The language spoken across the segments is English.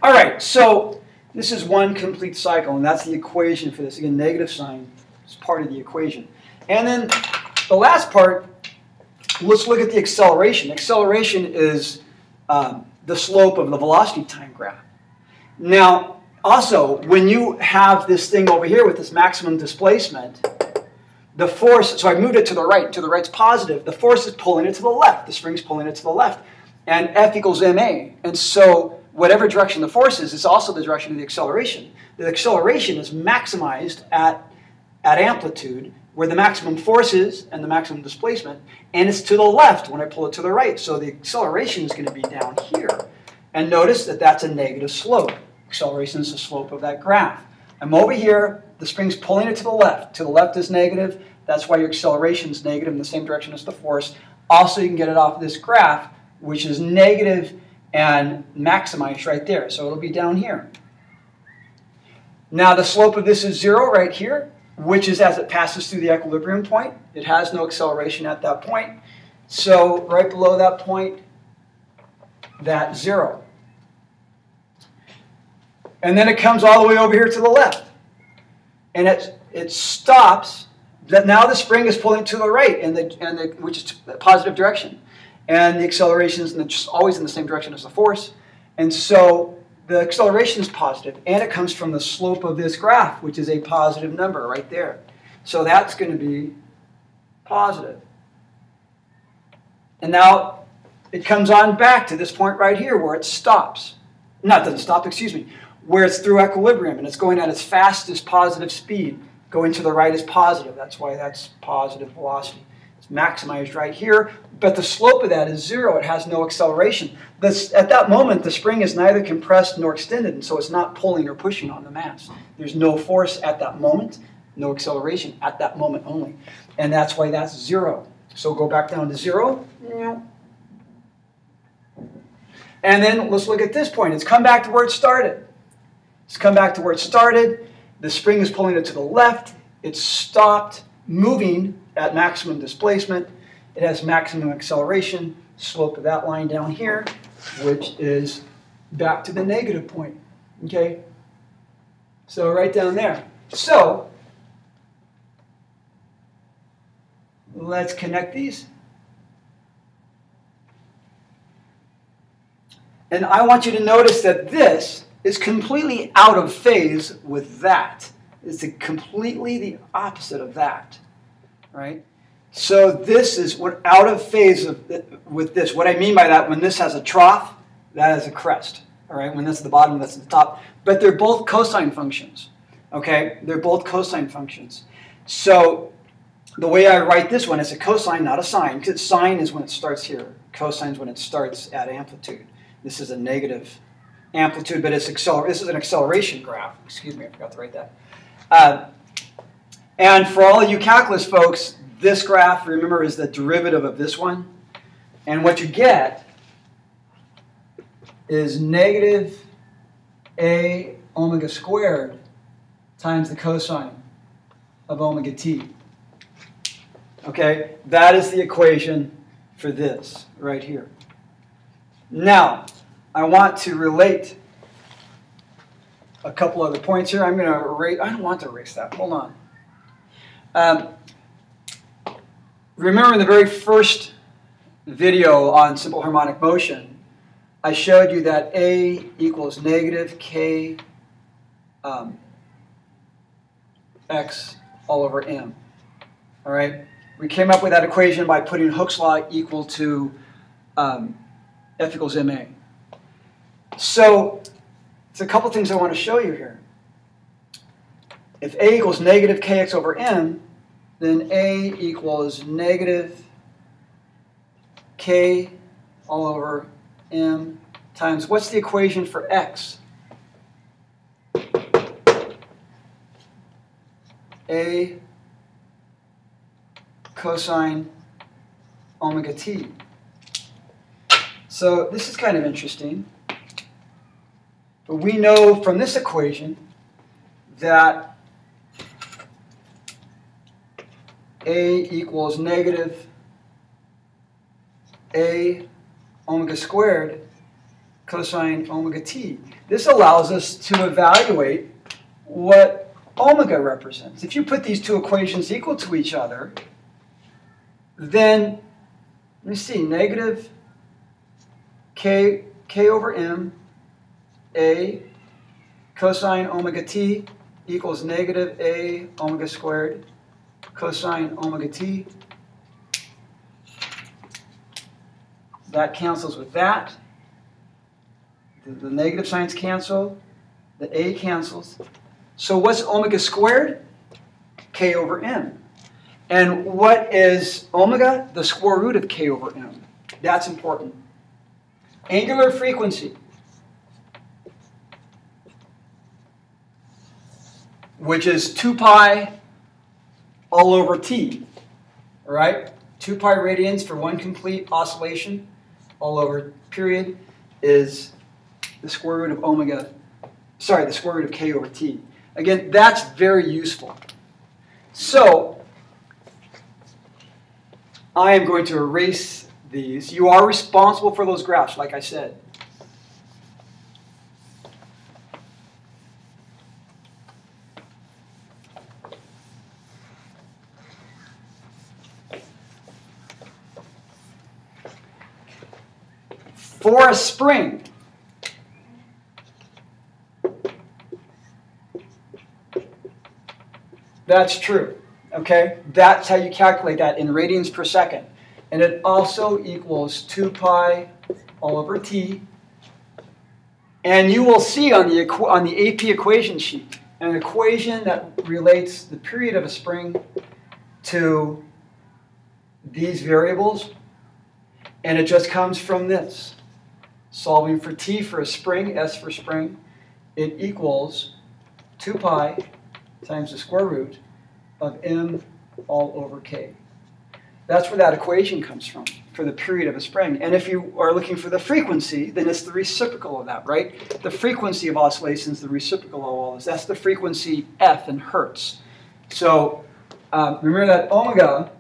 All right, so this is one complete cycle, and that's the equation for this. Again, negative sign is part of the equation. And then the last part, let's look at the acceleration. Acceleration is the slope of the velocity time graph. Now, also, when you have this thing over here with this maximum displacement, the force, so I moved it to the right. To the right's positive. The force is pulling it to the left. The spring's pulling it to the left. And F equals ma. And so whatever direction the force is also the direction of the acceleration. The acceleration is maximized at amplitude, where the maximum force is and the maximum displacement, and it's to the left when I pull it to the right. So the acceleration is going to be down here. And notice that that's a negative slope. Acceleration is the slope of that graph. I'm over here, the spring's pulling it to the left. To the left is negative. That's why your acceleration is negative in the same direction as the force. Also, you can get it off of this graph, which is negative and maximized right there. So it'll be down here. Now the slope of this is 0 right here, which is as it passes through the equilibrium point. It has no acceleration at that point. So right below that point, that's 0. And then it comes all the way over here to the left. And it stops. Now the spring is pulling to the right, which is the positive direction. And the acceleration is just always in the same direction as the force. And so the acceleration is positive, and it comes from the slope of this graph, which is a positive number right there. So that's going to be positive. And now it comes on back to this point right here where it stops. Not doesn't stop, excuse me. Where it's through equilibrium, and it's going at its fastest positive speed. Going to the right is positive. That's why that's positive velocity. It's maximized right here, but the slope of that is 0. It has no acceleration. At that moment, the spring is neither compressed nor extended, and so it's not pulling or pushing on the mass. There's no force at that moment, no acceleration at that moment only. And that's why that's 0. So go back down to 0. And then let's look at this point. It's come back to where it started. It's come back to where it started. The spring is pulling it to the left. It's stopped moving at maximum displacement. It has maximum acceleration. Slope of that line down here, which is back to the negative point. Okay? So right down there. So let's connect these. And I want you to notice that this is completely out of phase with that. It's completely the opposite of that, right? So this is out of phase with this. What I mean by that, when this has a trough, that is a crest, all right? When that's at the bottom, that's at the top. But they're both cosine functions, okay? They're both cosine functions. So the way I write this one is a cosine, not a sine, because sine is when it starts here. Cosine is when it starts at amplitude. This is a negative amplitude, but this is an acceleration graph. Excuse me, I forgot to write that. And for all of you calculus folks, this graph, remember, is the derivative of this one. And what you get is negative a omega squared times the cosine of omega t. Okay, that is the equation for this right here. Now, I want to relate a couple other points here. I'm going to erase, I don't want to erase that. Hold on. Remember in the very first video on simple harmonic motion, I showed you that A equals negative K x all over m. All right? We came up with that equation by putting Hooke's law equal to F equals ma. So, there's a couple things I want to show you here. If A equals negative kx over m, then A equals negative k all over m times, what's the equation for x? A cosine omega t. So this is kind of interesting. But we know from this equation that A equals negative A omega squared cosine omega t. This allows us to evaluate what omega represents. If you put these two equations equal to each other, then, let me see, negative k over m a cosine omega t equals negative a omega squared cosine omega t. That cancels with that. The negative signs cancel. The a cancels. So what's omega squared? K over m. And what is omega? The square root of k over m. That's important. Angular frequency, which is 2 pi all over t, all right? 2 pi radians for one complete oscillation all over period is the square root of omega, sorry, the square root of k over t. Again, that's very useful. So, I am going to erase these. You are responsible for those graphs, like I said. For a spring, that's true, okay? That's how you calculate that in radians per second. And it also equals 2 pi all over t. And you will see on the AP equation sheet an equation that relates the period of a spring to these variables. And it just comes from this. Solving for t for a spring, s for spring, it equals 2 pi times the square root of m all over k. That's where that equation comes from, for the period of a spring. And if you are looking for the frequency, then it's the reciprocal of that, right? The frequency of oscillations, the reciprocal of all this. That's the frequency f in hertz. So remember that omega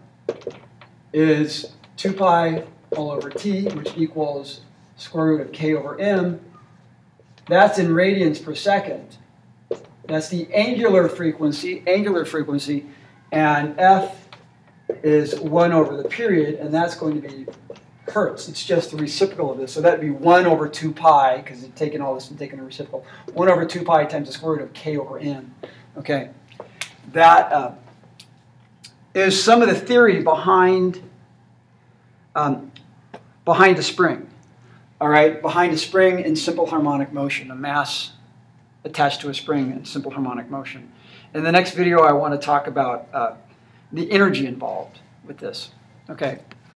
is 2 pi all over t, which equals square root of k over m. That's in radians per second. That's the angular frequency, and f is 1 over the period, and that's going to be hertz. It's just the reciprocal of this. So that would be 1 over 2 pi, because it's taking all this and taking a reciprocal. 1 over 2 pi times the square root of k over m. Okay, that is some of the theory behind the spring. All right, behind a spring in simple harmonic motion, a mass attached to a spring in simple harmonic motion. In the next video, I want to talk about the energy involved with this. Okay.